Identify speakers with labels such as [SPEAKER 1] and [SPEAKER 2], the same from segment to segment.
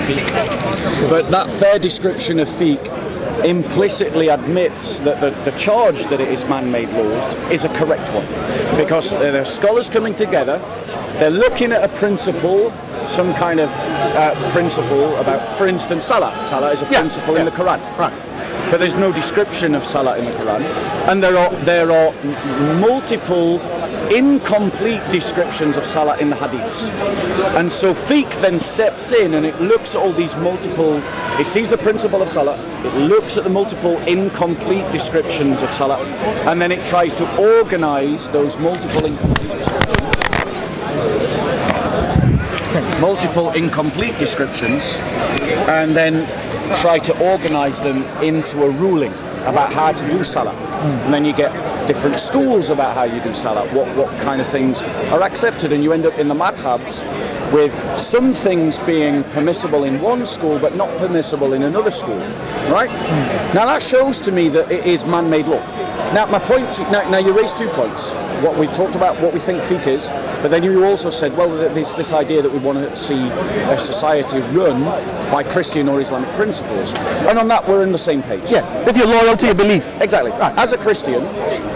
[SPEAKER 1] fiqh. But that fair description of fiqh implicitly admits that the charge that it is man-made laws is a correct one, because there are scholars coming together, they're looking at a principle, some kind of principle about, for instance, salah. Salah is a principle in the Quran. Right. But there's no description of salah in the Quran, and there are multiple incomplete descriptions of salah in the hadiths. And so fiqh then steps in and it looks at all these multiple, it sees the principle of salah, it looks at the multiple incomplete descriptions of salah, and then it tries to organize those multiple incomplete descriptions and then try to organize them into a ruling about how to do salah. And then you get different schools about how you do salah, what kind of things are accepted, and you end up in the madhabs with some things being permissible in one school but not permissible in another school, right? Now that shows to me that it is man-made law. Now my point, now you raised 2 points. What we talked about, what we think fiqh is, but then you also said, well, there's this idea that we want to see a society run by Christian or Islamic principles. And on that, we're on the same page.
[SPEAKER 2] Yes, if you're loyal to your beliefs.
[SPEAKER 1] Exactly. Right. As a Christian,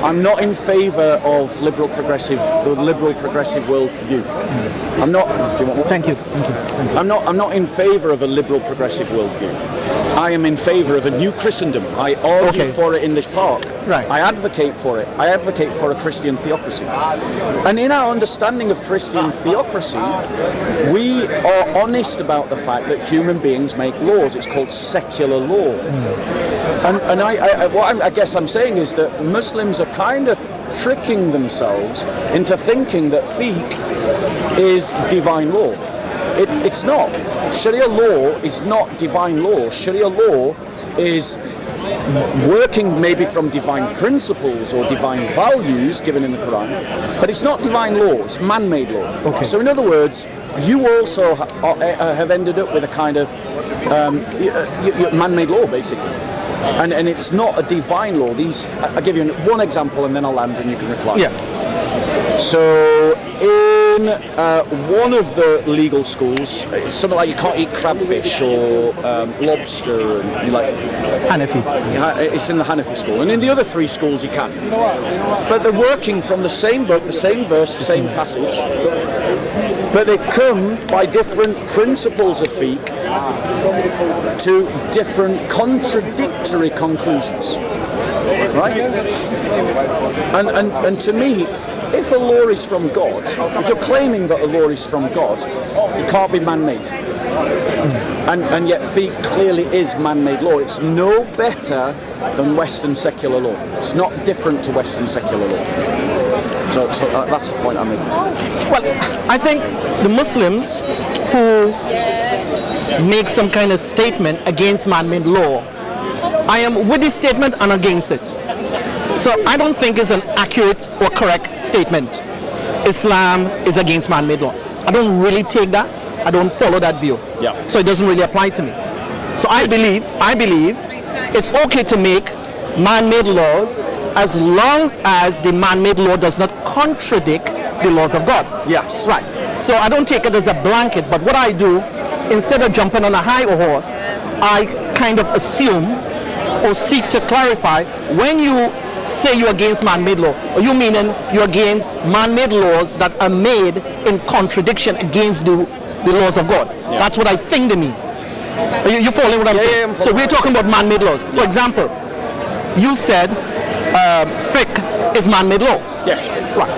[SPEAKER 1] I'm not in favour of the liberal progressive worldview. I'm not. Do you want more?
[SPEAKER 2] Thank you.
[SPEAKER 1] I'm not in favour of a liberal progressive worldview. I am in favour of a new Christendom. I argue for it in this park.
[SPEAKER 2] Right.
[SPEAKER 1] I advocate for it. I advocate for a Christian theocracy. And in our understanding of Christian theocracy, we are honest about the fact that human beings make laws. It's called secular law. And I guess I'm saying is that Muslims are kind of tricking themselves into thinking that fiqh is divine law. It's not. Sharia law is not divine law. Sharia law is working maybe from divine principles or divine values given in the Quran, but it's not divine law, it's man-made law. Okay. So in other words, you also have ended up with a kind of man-made law, basically. And it's not a divine law. I'll give you one example and then I'll land and you can reply.
[SPEAKER 2] Yeah.
[SPEAKER 1] So in one of the legal schools, it's something like you can't eat crabfish or lobster, and you like
[SPEAKER 2] Hanafi.
[SPEAKER 1] It's in the Hanafi school, and in the other 3 schools you can. But they're working from the same book, the same verse, the same passage, but they come by different principles of fiqh to different contradictory conclusions, right? And to me, if a law is from God, if you're claiming that a law is from God, it can't be man-made. And yet fiqh clearly is man-made law. It's no better than Western secular law. It's not different to Western secular law. So that's the point I'm making.
[SPEAKER 2] Well, I think the Muslims who make some kind of statement against man-made law, I am with this statement and against it. So I don't think it's an accurate or correct statement. Islam is against man-made law. I don't really take that. I don't follow that view.
[SPEAKER 1] Yeah.
[SPEAKER 2] So it doesn't really apply to me. So I believe it's okay to make man-made laws as long as the man-made law does not contradict the laws of God.
[SPEAKER 1] Yes.
[SPEAKER 2] Right. So I don't take it as a blanket, but what I do, instead of jumping on a high horse, I kind of assume or seek to clarify when you say you're against man-made law, or you meaning you're against man-made laws that are made in contradiction against the laws of God. Yeah. That's what I think they mean. You following what I'm saying?
[SPEAKER 1] Yeah,
[SPEAKER 2] so we're talking about man-made laws. For example, you said fiqh is man-made law.
[SPEAKER 1] Yes.
[SPEAKER 2] Right.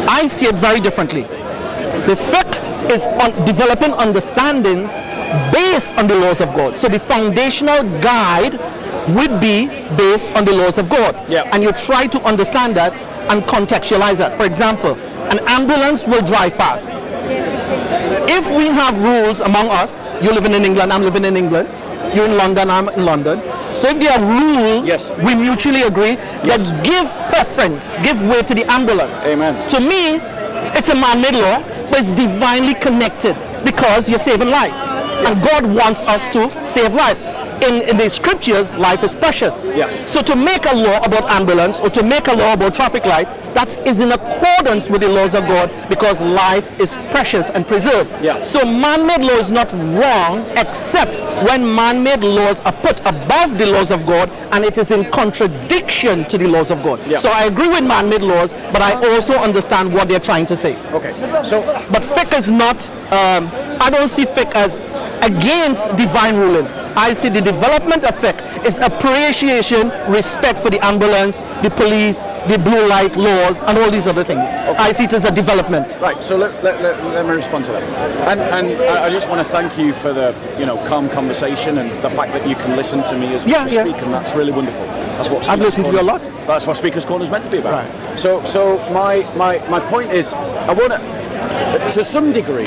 [SPEAKER 2] I see it very differently. The fiqh is on developing understandings based on the laws of God. So the foundational guide would be based on the laws of God.
[SPEAKER 1] Yeah.
[SPEAKER 2] And you try to understand that and contextualize that. For example, an ambulance will drive past. If we have rules among us, you're living in England, I'm living in England, you're in London, I'm in London. So if there are rules,
[SPEAKER 1] yes,
[SPEAKER 2] we mutually agree that give preference, give way to the ambulance.
[SPEAKER 1] Amen.
[SPEAKER 2] To me, it's a man-made law, but it's divinely connected because you're saving life. And God wants us to save life. in the scriptures, life is precious.
[SPEAKER 1] Yes.
[SPEAKER 2] So to make a law about ambulance or to make a law about traffic light, that is in accordance with the laws of God, because life is precious and preserved.
[SPEAKER 1] Yeah.
[SPEAKER 2] So man-made law is not wrong, except when man-made laws are put above the laws of God and it is in contradiction to the laws of God.
[SPEAKER 1] Yeah.
[SPEAKER 2] So I agree with man-made laws, but I also understand what they're trying to say.
[SPEAKER 1] Okay. So,
[SPEAKER 2] But fiqh is not, I don't see fiqh as against divine ruling. I see the development of fiqh is appreciation, respect for the ambulance, the police, the blue light laws, and all these other things. Okay. I see it as a development.
[SPEAKER 1] right. So let me respond to that. And I just want to thank you for the calm conversation and the fact that you can listen to me as much as speak, and that's really wonderful. That's what
[SPEAKER 2] I've listened to you a lot.
[SPEAKER 1] That's what Speaker's Corner is meant to be about.
[SPEAKER 2] Right.
[SPEAKER 1] So my point is, I want to some degree,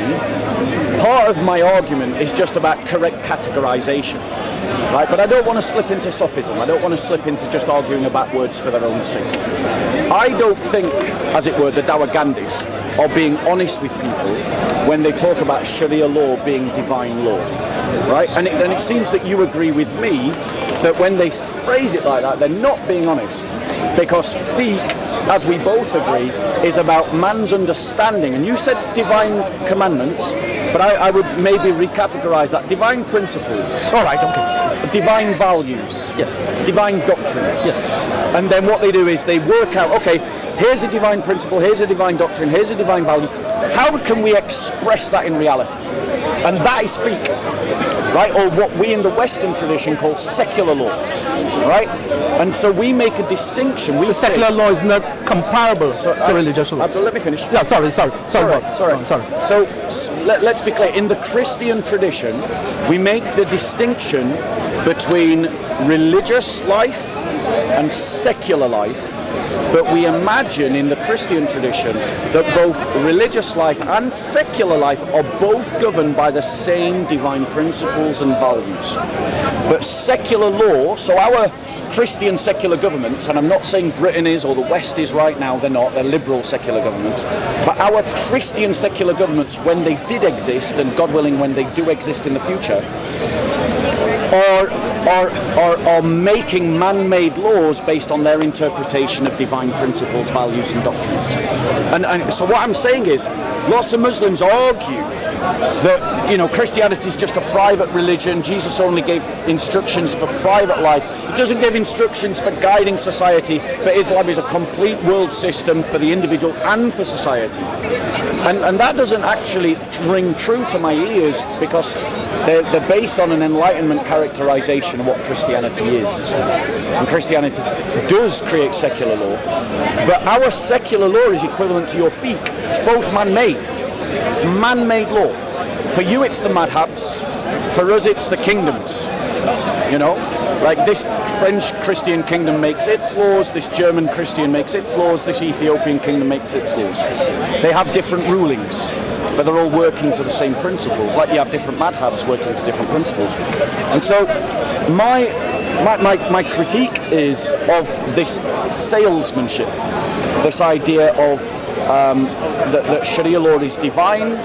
[SPEAKER 1] part of my argument is just about correct categorization, right? But I don't want to slip into sophism. I don't want to slip into just arguing about words for their own sake. I don't think, as it were, the Dawah-Gandhists are being honest with people when they talk about Sharia law being divine law, right? And it seems that you agree with me that when they phrase it like that, they're not being honest, because fiqh, as we both agree, is about man's understanding. And you said divine commandments, but I would maybe recategorize that. Divine principles.
[SPEAKER 2] All right, okay.
[SPEAKER 1] Divine values.
[SPEAKER 2] Yes.
[SPEAKER 1] Divine doctrines.
[SPEAKER 2] Yes.
[SPEAKER 1] And then what they do is they work out, okay, here's a divine principle, here's a divine doctrine, here's a divine value. How can we express that in reality? And that is fiqh, right? Or what we in the Western tradition call secular law, right? And so we make a distinction. We say
[SPEAKER 2] Secular law is not comparable to religious law.
[SPEAKER 1] Abdul, let me finish.
[SPEAKER 2] Yeah, sorry.
[SPEAKER 1] Sorry. So let's be clear. In the Christian tradition, we make the distinction between religious life and secular life. But we imagine in the Christian tradition that both religious life and secular life are both governed by the same divine principles and values. But secular law, so our Christian secular governments, and I'm not saying Britain is or the West is right now, they're not, they're liberal secular governments, but our Christian secular governments, when they did exist, and God willing when they do exist in the future, are making man-made laws based on their interpretation of divine principles, values and doctrines. And so what I'm saying is, lots of Muslims argue that Christianity is just a private religion. Jesus only gave instructions for private life. He doesn't give instructions for guiding society, but Islam is a complete world system for the individual and for society. And that doesn't actually ring true to my ears, because they're based on an Enlightenment characterization of what Christianity is. And Christianity does create secular law, but our secular law is equivalent to your fiqh. It's both man-made. It's man-made law. For you it's the madhabs, for us it's the kingdoms. Like this French Christian kingdom makes its laws, this German Christian makes its laws, this Ethiopian kingdom makes its laws. They have different rulings, but they're all working to the same principles, like you have different madhabs working to different principles. And so my critique is of this salesmanship, this idea of that Sharia law is divine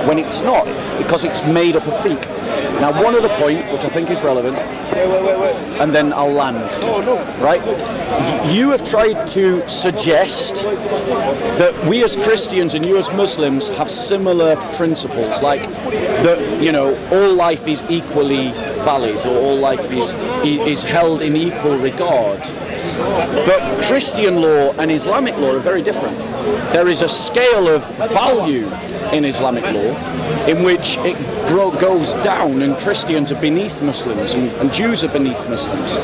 [SPEAKER 1] when it's not, because it's made up of fiqh. Now, one other point, which I think is relevant, and then I'll land, right? You have tried to suggest that we as Christians and you as Muslims have similar principles, like that, all life is equally valid, or all life is held in equal regard. But Christian law and Islamic law are very different. There is a scale of value in Islamic law in which it goes down, and Christians are beneath Muslims and Jews are beneath Muslims.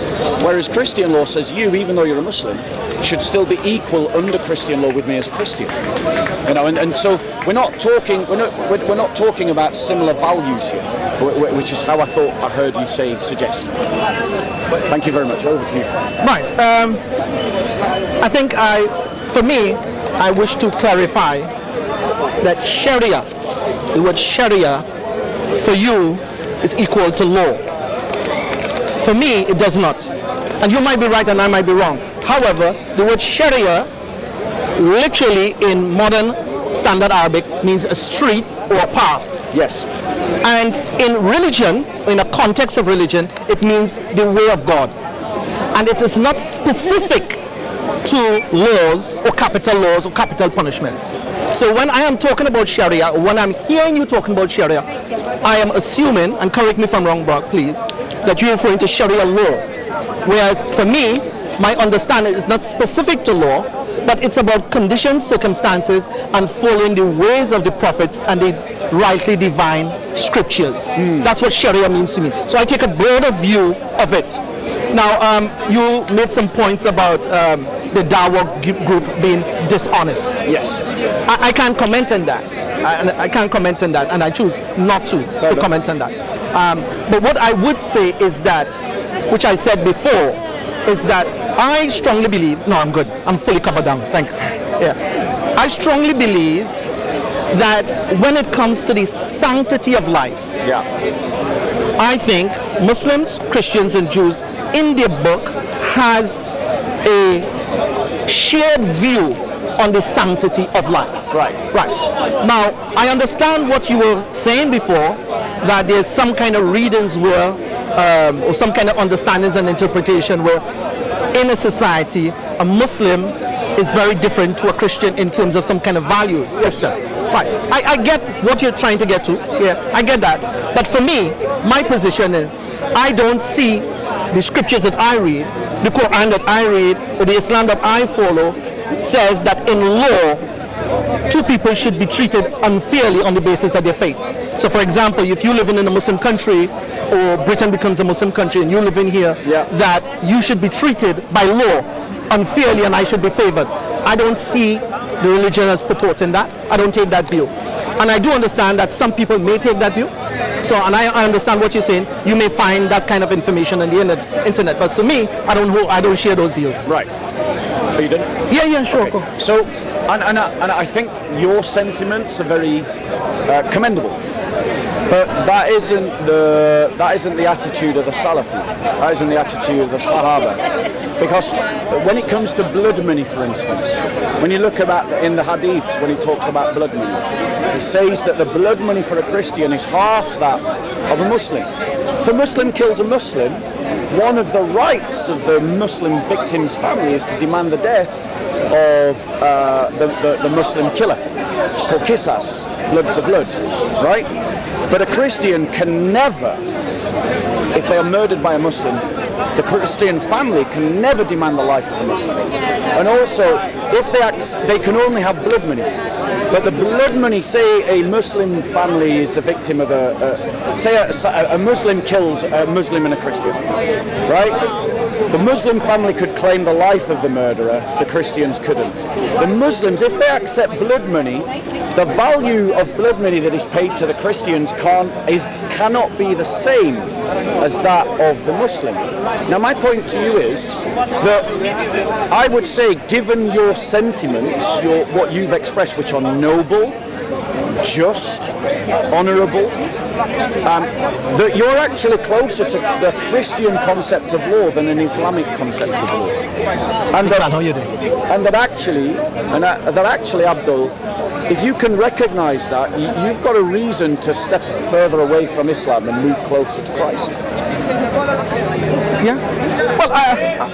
[SPEAKER 1] Whereas Christian law says you, even though you're a Muslim, should still be equal under Christian law with me as a Christian. And so we're not talking about similar values here, which is how I thought I heard you suggest. Thank you very much. Over to you.
[SPEAKER 2] Right. I think for me, I wish to clarify that Sharia, the word Sharia, for you is equal to law. For me, it does not. And you might be right and I might be wrong. However, the word Sharia, literally in modern standard Arabic means a street or a path.
[SPEAKER 1] Yes.
[SPEAKER 2] And in religion, in a context of religion, it means the way of God. And it is not specific to laws or capital punishments. So when I am talking about Sharia, or when I'm hearing you talking about Sharia, I am assuming, and correct me if I'm wrong, Brock, please, that you're referring to Sharia law. Whereas for me, my understanding is not specific to law, but it's about conditions, circumstances, and following the ways of the prophets and the rightly divine scriptures. That's what Sharia means to me. So I take a broader view of it. Now, you made some points about the Dawah group being dishonest.
[SPEAKER 1] Yes.
[SPEAKER 2] I can't comment on that. I can't comment on that, and I choose not to comment on that. But what I would say is that, which I said before, is that I strongly believe, no, I'm good. I'm fully covered down. Thanks. Yeah. I strongly believe that when it comes to the sanctity of life,
[SPEAKER 1] Yeah.
[SPEAKER 2] I think Muslims, Christians, and Jews in their book has a shared view on the sanctity of life.
[SPEAKER 1] Right.
[SPEAKER 2] Right. Now, I understand what you were saying before, that there's some kind of readings where, or some kind of understandings and interpretation where in a society, a Muslim is very different to a Christian in terms of some kind of value system. Right. I get what you're trying to get to. Yeah, I get that. But for me, my position is, I don't see the scriptures that I read, the Quran that I read, or the Islam that I follow, says that in law, two people should be treated unfairly on the basis of their faith. So for example, if you live in a Muslim country, or Britain becomes a Muslim country and you live in here, that you should be treated by law unfairly and I should be favored. I don't see the religion as purporting that. I don't take that view. And I do understand that some people may take that view. So, and I understand what you're saying. You may find that kind of information on the internet. But for me, I don't share those views.
[SPEAKER 1] Right. Are you done?
[SPEAKER 2] Yeah, sure.
[SPEAKER 1] Okay. So, and I think your sentiments are very commendable. But that isn't the attitude of the Salafi. That isn't the attitude of the Sahaba. Because when it comes to blood money, for instance, when you look at that in the Hadiths, when he talks about blood money, he says that the blood money for a Christian is half that of a Muslim. If a Muslim kills a Muslim, one of the rights of the Muslim victim's family is to demand the death of the Muslim killer. It's called qisas, blood for blood, right? But a Christian can never, if they are murdered by a Muslim, the Christian family can never demand the life of a Muslim. And also, if they can only have blood money. But the blood money, say a Muslim family is the victim of say a Muslim kills a Muslim and a Christian, right? The Muslim family could claim the life of the murderer, the Christians couldn't. The Muslims, if they accept blood money, the value of blood money that is paid to the Christians cannot be the same as that of the Muslim. Now my point to you is that I would say, given your sentiments, what you've expressed, which are noble, just, honourable, that you're actually closer to the Christian concept of law than an Islamic concept of law. And that actually, Abdul, if you can recognise that, you've got a reason to step further away from Islam and move closer to Christ.
[SPEAKER 2] Yeah. Well,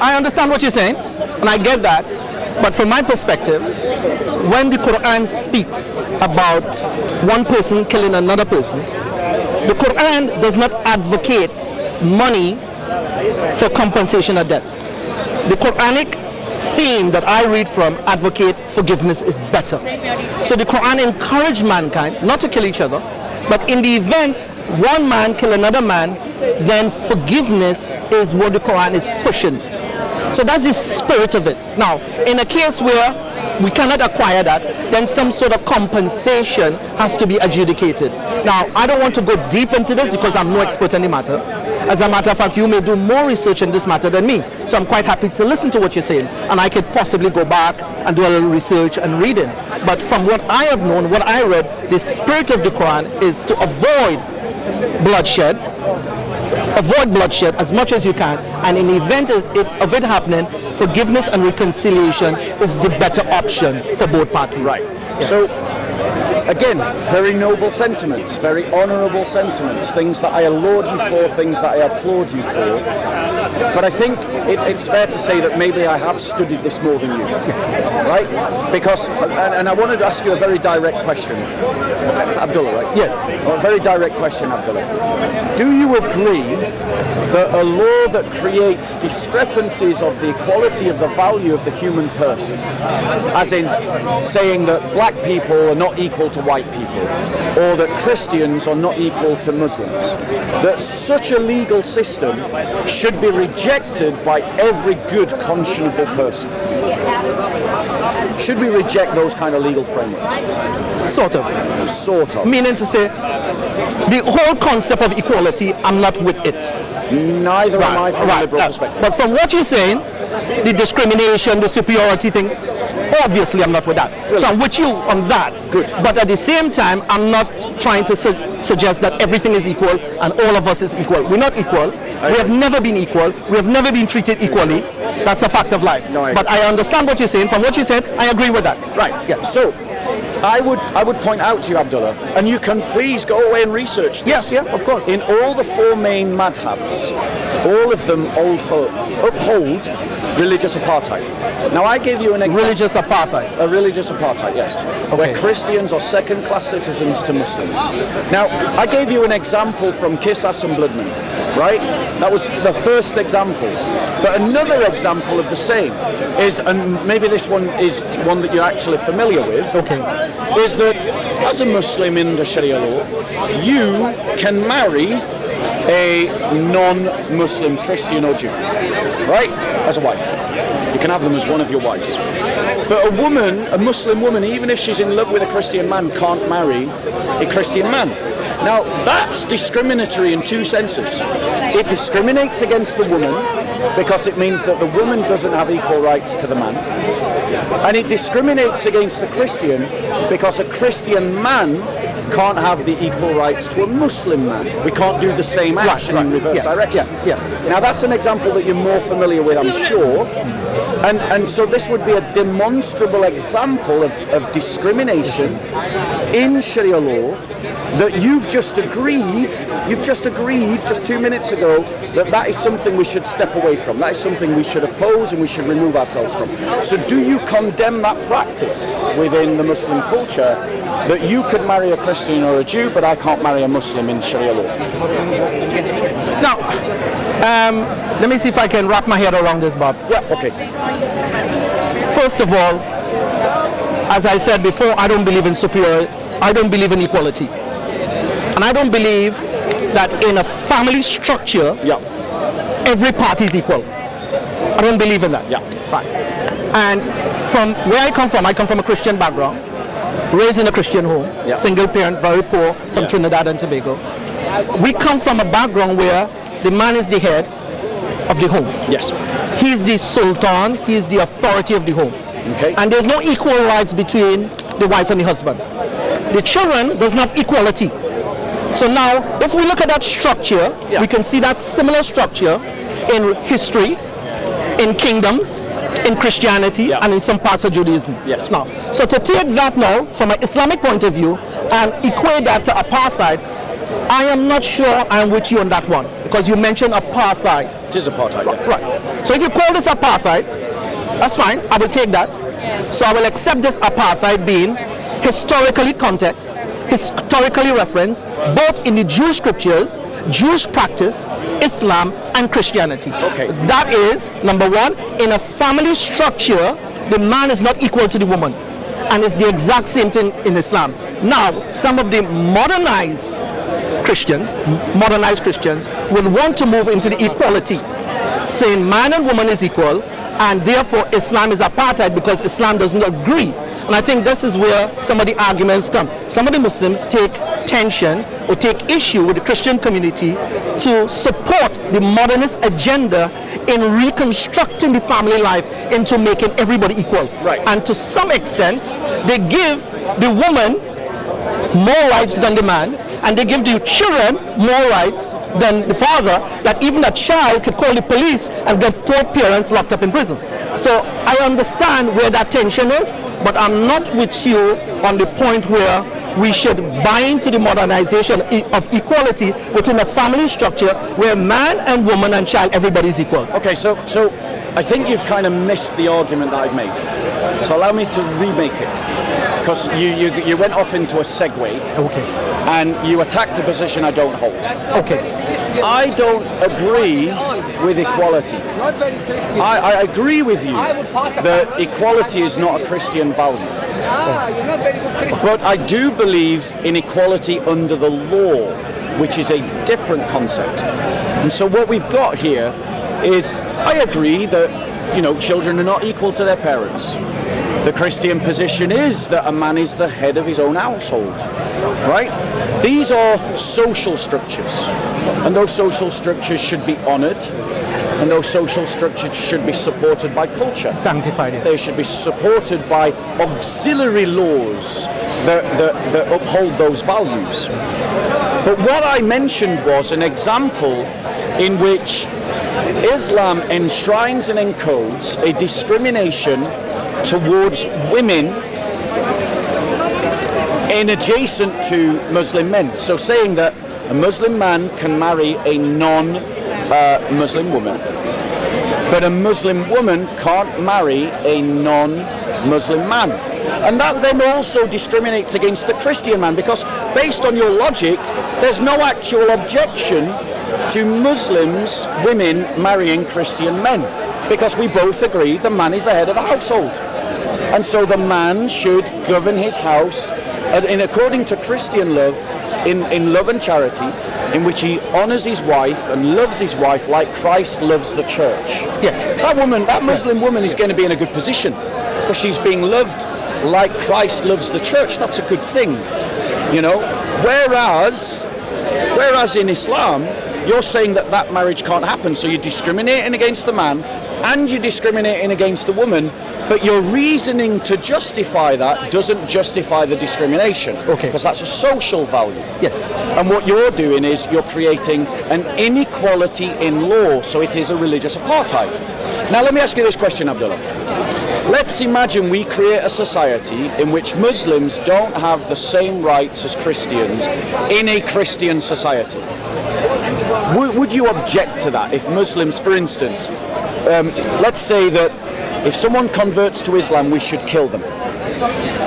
[SPEAKER 2] I understand what you're saying, and I get that. But from my perspective, when the Quran speaks about one person killing another person, the Quran does not advocate money for compensation of debt. The Quranic theme that I read from advocate forgiveness is better. So the Quran encouraged mankind not to kill each other, but in the event one man kill another man, then forgiveness is what the Quran is pushing. So that's the spirit of it. Now, in a case where we cannot acquire that, then some sort of compensation has to be adjudicated. Now, I don't want to go deep into this because I'm no expert in the matter. As a matter of fact, you may do more research in this matter than me. So I'm quite happy to listen to what you're saying. And I could possibly go back and do a little research and reading. But from what I have known, what I read, the spirit of the Quran is to avoid bloodshed. Avoid bloodshed as much as you can, and in the event of it happening, forgiveness and reconciliation is the better option for both parties.
[SPEAKER 1] Right.
[SPEAKER 2] Yes.
[SPEAKER 1] So Again, very noble sentiments, very honourable sentiments, things that I laud you for, things that I applaud you for. But I think it's fair to say that maybe I have studied this more than you, right? Because, and I wanted to ask you a very direct question. It's Abdullah, right?
[SPEAKER 2] Yes.
[SPEAKER 1] A very direct question, Abdullah. Do you agree that a law that creates discrepancies of the equality of the value of the human person, as in saying that black people are not equal to white people, or that Christians are not equal to Muslims, that such a legal system should be rejected by every good, conscionable person? Should we reject those kind of legal frameworks?
[SPEAKER 2] Sort of.
[SPEAKER 1] Sort of.
[SPEAKER 2] Meaning to say, the whole concept of equality, I'm not with it.
[SPEAKER 1] Neither am I from a liberal perspective.
[SPEAKER 2] But from what you're saying, the discrimination, the superiority thing, obviously I'm not with that. Brilliant. So I'm with you on that.
[SPEAKER 1] Good.
[SPEAKER 2] But at the same time, I'm not trying to suggest that everything is equal and all of us is equal. We're not equal. We have never been equal. We have never been treated equally. That's a fact of life.
[SPEAKER 1] No,
[SPEAKER 2] but I understand what you're saying. From what you said, I agree with that.
[SPEAKER 1] Right.
[SPEAKER 2] Yes.
[SPEAKER 1] So, I would point out to you, Abdullah, and you can please go away and research this.
[SPEAKER 2] Yes, yeah, of course.
[SPEAKER 1] In all the four main madhabs, all of them uphold religious apartheid. Now, I gave you an example.
[SPEAKER 2] Religious apartheid.
[SPEAKER 1] A religious apartheid, yes.
[SPEAKER 2] Okay.
[SPEAKER 1] Where Christians are second-class citizens to Muslims. Now, I gave you an example from Qisas and Bloodman, right? That was the first example. But another example of the same is, and maybe this one is one that you're actually familiar with,
[SPEAKER 2] okay,
[SPEAKER 1] is that as a Muslim in the Sharia law, you can marry a non-Muslim Christian or Jew, right? As a wife. You can have them as one of your wives. But a woman, a Muslim woman, even if she's in love with a Christian man, can't marry a Christian man. Now, that's discriminatory in two senses. It discriminates against the woman because it means that the woman doesn't have equal rights to the man. And it discriminates against the Christian because a Christian man can't have the equal rights to a Muslim man. We can't do the same action in reverse direction. Now, that's an example that you're more familiar with, I'm sure. And so this would be a demonstrable example of discrimination in Sharia law that you've just agreed just 2 minutes ago that is something we should step away from. That is something we should oppose and we should remove ourselves from. So do you condemn that practice within the Muslim culture that you could marry a Christian or a Jew, but I can't marry a Muslim in Sharia law?
[SPEAKER 2] Now, let me see if I can wrap my head around this, Bob.
[SPEAKER 1] Yeah, okay.
[SPEAKER 2] First of all, as I said before, I don't believe in superiority. I don't believe in equality. And I don't believe that in a family structure, every party is equal. I don't believe in that.
[SPEAKER 1] Yeah.
[SPEAKER 2] Right. And from where I come from a Christian background, raised in a Christian home, single parent, very poor, from Trinidad and Tobago. We come from a background where the man is the head of the home.
[SPEAKER 1] Yes.
[SPEAKER 2] He's the sultan, he's the authority of the home.
[SPEAKER 1] Okay.
[SPEAKER 2] And there's no equal rights between the wife and the husband. The children doesn't have equality. So now, if we look at that structure, we can see that similar structure in history, in kingdoms, in Christianity, and in some parts of Judaism.
[SPEAKER 1] Yes.
[SPEAKER 2] Now, so to take that now from an Islamic point of view and equate that to apartheid, I am not sure I'm with you on that one, because you mentioned apartheid.
[SPEAKER 1] It is apartheid.
[SPEAKER 2] Right. So if you call this apartheid, that's fine, I will take that. So I will accept this apartheid being historically context, historically referenced, both in the Jewish scriptures, Jewish practice, Islam, and Christianity.
[SPEAKER 1] Okay.
[SPEAKER 2] That is, number one, in a family structure, the man is not equal to the woman. And it's the exact same thing in Islam. Now, some of the modernized Christians will want to move into the equality, saying man and woman is equal, and therefore Islam is apartheid because Islam does not agree. And I think this is where some of the arguments come. Some of the Muslims take tension or take issue with the Christian community to support the modernist agenda in reconstructing the family life into making everybody equal.
[SPEAKER 1] Right.
[SPEAKER 2] And to some extent, they give the woman more rights than the man, and they give the children more rights than the father, that even a child could call the police and get both parents locked up in prison. So I understand where that tension is, but I'm not with you on the point where we should buy into the modernization of equality within a family structure where man and woman and child, everybody's equal.
[SPEAKER 1] Okay, so I think you've kind of missed the argument that I've made. So allow me to remake it. Because you went off into a segue.
[SPEAKER 2] Okay.
[SPEAKER 1] And you attacked a position I don't hold.
[SPEAKER 2] Okay.
[SPEAKER 1] I don't agree with equality. I agree with you that equality is not a Christian value. But I do believe in equality under the law, which is a different concept. And so what we've got here is, I agree that, children are not equal to their parents. The Christian position is that a man is the head of his own household, right? These are social structures, and those social structures should be honored, and those social structures should be supported by culture.
[SPEAKER 2] Sanctified.
[SPEAKER 1] They should be supported by auxiliary laws that uphold those values. But what I mentioned was an example in which Islam enshrines and encodes a discrimination towards women in adjacent to Muslim men. So saying that a Muslim man can marry a non-Muslim woman, but a Muslim woman can't marry a non-Muslim man. And that then also discriminates against the Christian man, because based on your logic, there's no actual objection to Muslims, women marrying Christian men, because we both agree the man is the head of the household. And so the man should govern his house according to Christian love, in love and charity, in which he honors his wife and loves his wife like Christ loves the church.
[SPEAKER 2] Yes.
[SPEAKER 1] That Muslim woman is going to be in a good position because she's being loved like Christ loves the church. That's a good thing, Whereas in Islam, you're saying that marriage can't happen, so you're discriminating against the man and you're discriminating against the woman, but your reasoning to justify that doesn't justify the discrimination.
[SPEAKER 2] Okay.
[SPEAKER 1] Because that's a social value.
[SPEAKER 2] Yes.
[SPEAKER 1] And what you're doing is you're creating an inequality in law, so it is a religious apartheid. Now let me ask you this question, Abdullaah. Let's imagine we create a society in which Muslims don't have the same rights as Christians in a Christian society. Would you object to that? If Muslims, for instance, let's say that if someone converts to Islam, we should kill them.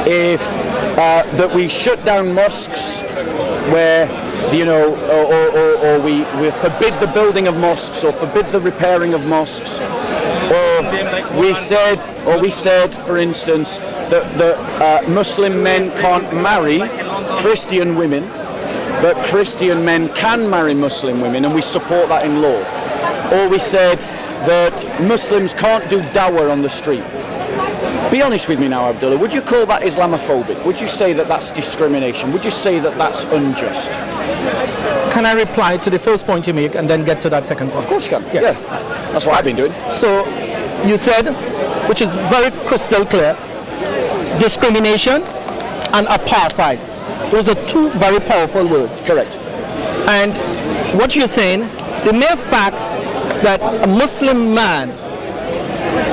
[SPEAKER 1] If that we shut down mosques where, or we forbid the building of mosques or forbid the repairing of mosques, or we said, for instance, that Muslim men can't marry Christian women, but Christian men can marry Muslim women, and we support that in law. Or we said that Muslims can't do dawah on the street. Be honest with me now, Abdullah, would you call that Islamophobic? Would you say that that's discrimination? Would you say that that's unjust?
[SPEAKER 2] Can I reply to the first point you make and then get to that second point?
[SPEAKER 1] Of course you can, yeah. That's what I've been doing.
[SPEAKER 2] So, you said, which is very crystal clear, discrimination and apartheid. Those are two very powerful words.
[SPEAKER 1] Correct.
[SPEAKER 2] And what you're saying, the mere fact that a Muslim man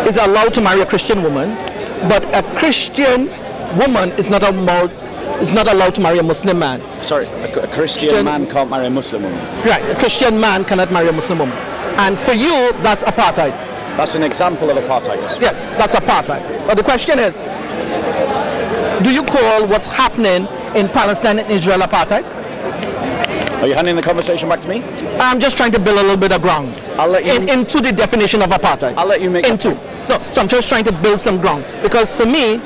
[SPEAKER 2] is allowed to marry a Christian woman, but a Christian woman is not allowed to marry a Muslim man.
[SPEAKER 1] Sorry, a Christian man can't marry a Muslim woman.
[SPEAKER 2] Right, a Christian man cannot marry a Muslim woman. And for you, that's apartheid.
[SPEAKER 1] That's an example of apartheid, yes.
[SPEAKER 2] Yes, that's apartheid. But the question is, do you call what's happening in Palestine and Israel apartheid?
[SPEAKER 1] Are you handing the conversation back to me?
[SPEAKER 2] I'm just trying to build a little bit of ground.
[SPEAKER 1] I'll let you
[SPEAKER 2] into the definition of apartheid.
[SPEAKER 1] I'll let you make
[SPEAKER 2] into. No, so I'm just trying to build some ground. Because for me,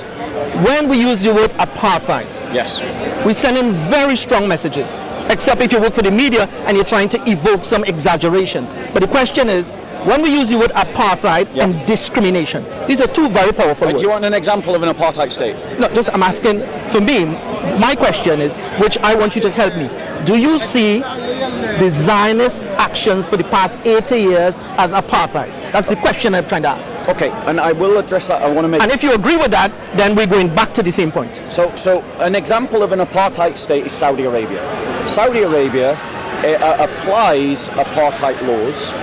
[SPEAKER 2] when we use the word apartheid,
[SPEAKER 1] yes,
[SPEAKER 2] we send in very strong messages. Except if you work for the media and you're trying to evoke some exaggeration. But the question is, when we use the word apartheid and discrimination, these are two very powerful words.
[SPEAKER 1] Do you want an example of an apartheid state?
[SPEAKER 2] No, just I'm asking, for me, my question is, which I want you to help me. Do you see the Zionist actions for the past 80 years as apartheid? That's the question I'm trying to ask.
[SPEAKER 1] Okay, and I will address that. I want to make.
[SPEAKER 2] And if you agree with that, then we're going back to the same point.
[SPEAKER 1] So an example of an apartheid state is Saudi Arabia. Saudi Arabia applies apartheid laws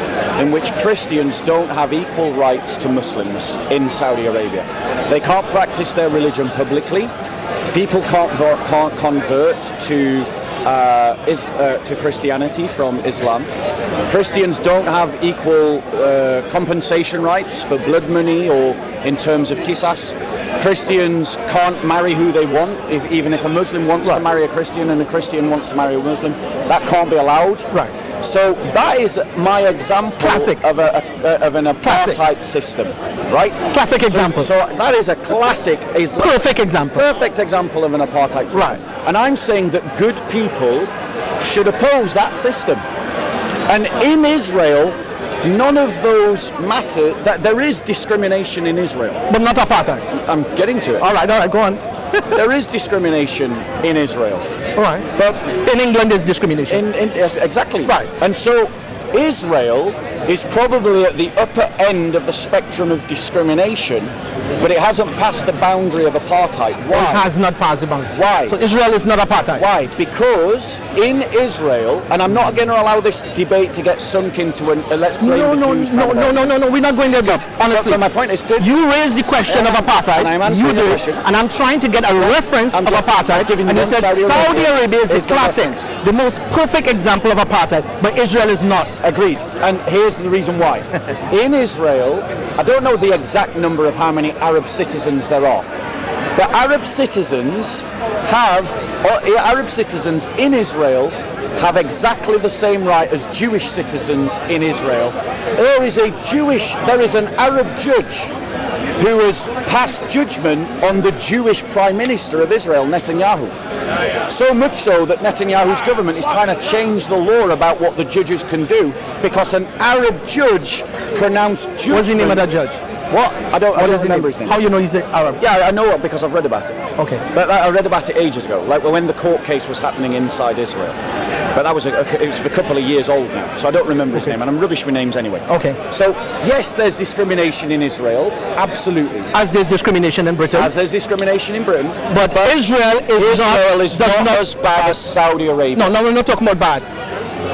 [SPEAKER 1] in which Christians don't have equal rights to Muslims in Saudi Arabia. They can't practice their religion publicly. people can't convert to Christianity from Islam. Christians don't have equal compensation rights for blood money or in terms of qisas. Christians can't marry who they want. Even if a Muslim wants to marry a Christian and a Christian wants to marry a Muslim, that can't be allowed.
[SPEAKER 2] Right.
[SPEAKER 1] So that is my example of an apartheid system, right?
[SPEAKER 2] Classic example.
[SPEAKER 1] So that is a classic Islam.
[SPEAKER 2] Perfect example.
[SPEAKER 1] Perfect example of an apartheid system.
[SPEAKER 2] Right.
[SPEAKER 1] And I'm saying that good people should oppose that system. And in Israel, none of those matter. That there is discrimination in Israel,
[SPEAKER 2] But not apartheid.
[SPEAKER 1] I'm getting to it.
[SPEAKER 2] All right, go on.
[SPEAKER 1] There is discrimination in Israel.
[SPEAKER 2] All right.
[SPEAKER 1] But
[SPEAKER 2] in England, there's discrimination.
[SPEAKER 1] Yes, exactly.
[SPEAKER 2] Right.
[SPEAKER 1] And so Israel is probably at the upper end of the spectrum of discrimination, but it hasn't passed the boundary of apartheid. Why?
[SPEAKER 2] It has not passed the boundary.
[SPEAKER 1] Why?
[SPEAKER 2] So Israel is not apartheid.
[SPEAKER 1] Why? Because in Israel, and I'm not going to allow this debate to get sunk into a let's blame the Jews.
[SPEAKER 2] No, we're not going there, Bob. Honestly.
[SPEAKER 1] But my point is good.
[SPEAKER 2] You raised the question of apartheid.
[SPEAKER 1] And I'm answering the question.
[SPEAKER 2] And I'm trying to get a reference of apartheid. And you said Saudi Arabia is the classic, the most perfect example of apartheid, but Israel is not.
[SPEAKER 1] Agreed. And here's the reason why. In Israel, I don't know the exact number of how many Arab citizens there are, but Arab citizens in Israel have exactly the same right as Jewish citizens in Israel. There is an Arab judge who has passed judgment on the Jewish Prime Minister of Israel, Netanyahu. So much so that Netanyahu's government is trying to change the law about what the judges can do because an Arab judge pronounced judgment.
[SPEAKER 2] What's the name of that judge?
[SPEAKER 1] What? I don't remember his name.
[SPEAKER 2] How you know he's Arab?
[SPEAKER 1] Yeah, I know it because I've read about it.
[SPEAKER 2] Okay.
[SPEAKER 1] But I read about it ages ago, like when the court case was happening inside Israel. But that was it was a couple of years old now, so I don't remember his name, and I'm rubbish with names anyway.
[SPEAKER 2] Okay.
[SPEAKER 1] So yes, there's discrimination in Israel, absolutely.
[SPEAKER 2] As there's discrimination in Britain.
[SPEAKER 1] As there's discrimination in Britain.
[SPEAKER 2] But Israel is not
[SPEAKER 1] as bad as Saudi Arabia.
[SPEAKER 2] No, we're not talking about bad.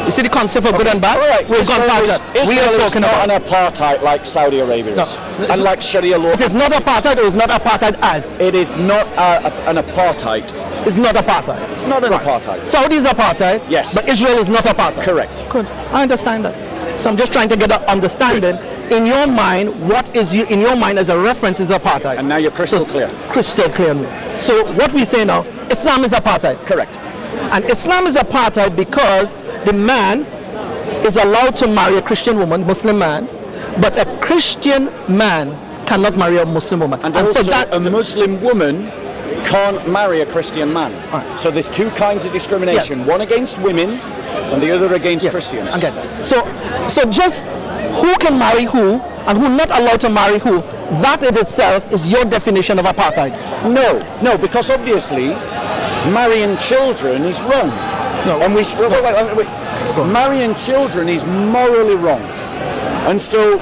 [SPEAKER 2] You see the concept of good and bad?
[SPEAKER 1] Right.
[SPEAKER 2] We've gone past that. We are talking
[SPEAKER 1] about
[SPEAKER 2] an
[SPEAKER 1] apartheid like Saudi Arabia is. And like Sharia law.
[SPEAKER 2] It is not apartheid, or it's not apartheid as?
[SPEAKER 1] It is not an apartheid.
[SPEAKER 2] It's not apartheid.
[SPEAKER 1] It's not an apartheid.
[SPEAKER 2] Saudi is apartheid.
[SPEAKER 1] Yes.
[SPEAKER 2] But Israel is not apartheid.
[SPEAKER 1] Correct.
[SPEAKER 2] Good. I understand that. So I'm just trying to get an understanding. In your mind, what is in your mind as a reference is apartheid?
[SPEAKER 1] And now you're crystal clear.
[SPEAKER 2] Crystal clear. So what we say now, Islam is apartheid.
[SPEAKER 1] Correct.
[SPEAKER 2] And Islam is apartheid because the man is allowed to marry a Christian woman, Muslim man, but a Christian man cannot marry a Muslim woman.
[SPEAKER 1] And also for that, a Muslim woman can't marry a Christian man. Right. So there's two kinds of discrimination, yes. One against women and the other against Christians.
[SPEAKER 2] I get that. So just who can marry who and who not allowed to marry who, that in itself is your definition of apartheid.
[SPEAKER 1] No, because obviously marrying children is wrong.
[SPEAKER 2] No.
[SPEAKER 1] And wait. Marrying children is morally wrong. And so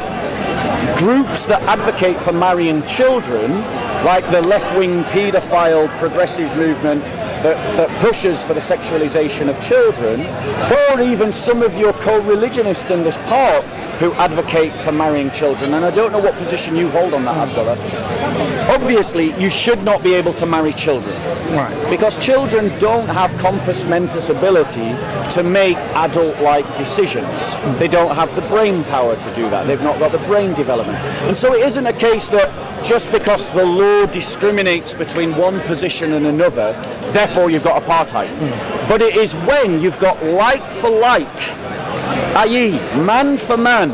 [SPEAKER 1] groups that advocate for marrying children, like the left-wing paedophile progressive movement that pushes for the sexualization of children, or even some of your co-religionists in this park who advocate for marrying children, and I don't know what position you hold on that, Abdullaah. Obviously, you should not be able to marry children.
[SPEAKER 2] Right.
[SPEAKER 1] Because children don't have compos mentis ability to make adult-like decisions. They don't have the brain power to do that. They've not got the brain development. And so it isn't a case that just because the law discriminates between one position and another, therefore you've got apartheid. But it is when you've got like for like, i.e. man for man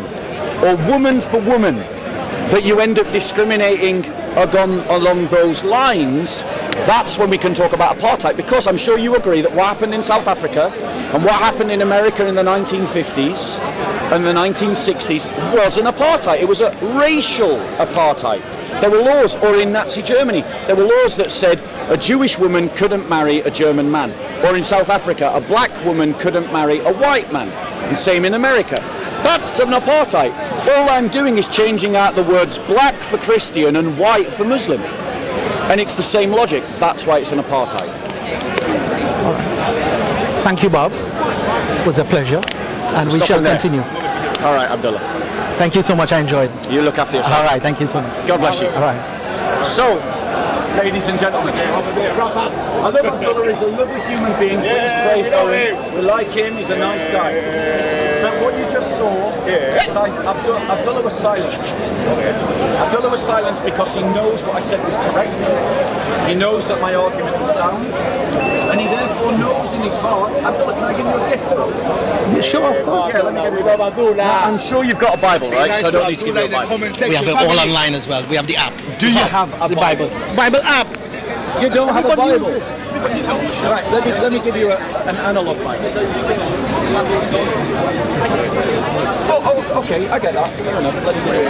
[SPEAKER 1] or woman for woman, that you end up discriminating along those lines. That's when we can talk about apartheid, because I'm sure you agree that what happened in South Africa and what happened in America in the 1950s and the 1960s was an apartheid. It was a racial apartheid. There were laws, or in Nazi Germany, there were laws that said a Jewish woman couldn't marry a German man. Or in South Africa, a black woman couldn't marry a white man. And same in America. That's an apartheid. All I'm doing is changing out the words black for Christian and white for Muslim. And it's the same logic. That's why it's an apartheid.
[SPEAKER 2] All right. Thank you, Bob. It was a pleasure. And we shall continue.
[SPEAKER 1] All right, Abdullaah.
[SPEAKER 2] Thank you so much. I enjoyed.
[SPEAKER 1] You look after yourself.
[SPEAKER 2] All right. Thank you so much.
[SPEAKER 1] God bless you.
[SPEAKER 2] All right.
[SPEAKER 1] So, Ladies and gentlemen, I love Abdullaah. He's a lovely human being. Please pray for him. We like him. He's a nice guy. But what you just saw is Abdullaah was silenced. Abdullaah was silenced because he knows what I said was correct. He knows that my argument was sound. And he therefore knows in his heart, Abdullaah, can I give you a gift though?
[SPEAKER 2] Yeah, sure, of course.
[SPEAKER 1] Yeah, let me give you a gift. I'm sure you've got a Bible, right? So I don't need to give you a Bible.
[SPEAKER 2] We have it all online as well. We have the app.
[SPEAKER 1] Do you have a Bible?
[SPEAKER 2] Bible app.
[SPEAKER 1] You don't have a Bible. Right, let me give you an analog Bible. Oh, okay, I get that. Fair enough. Let me give you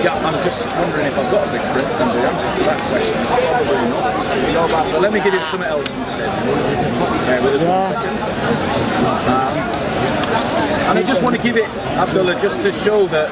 [SPEAKER 1] yeah, I'm just wondering if I've got a big print, and the answer to that question is probably not. So let me give you something else instead. Wait us 1 second. And I just want to give it, Abdullaah, just to show that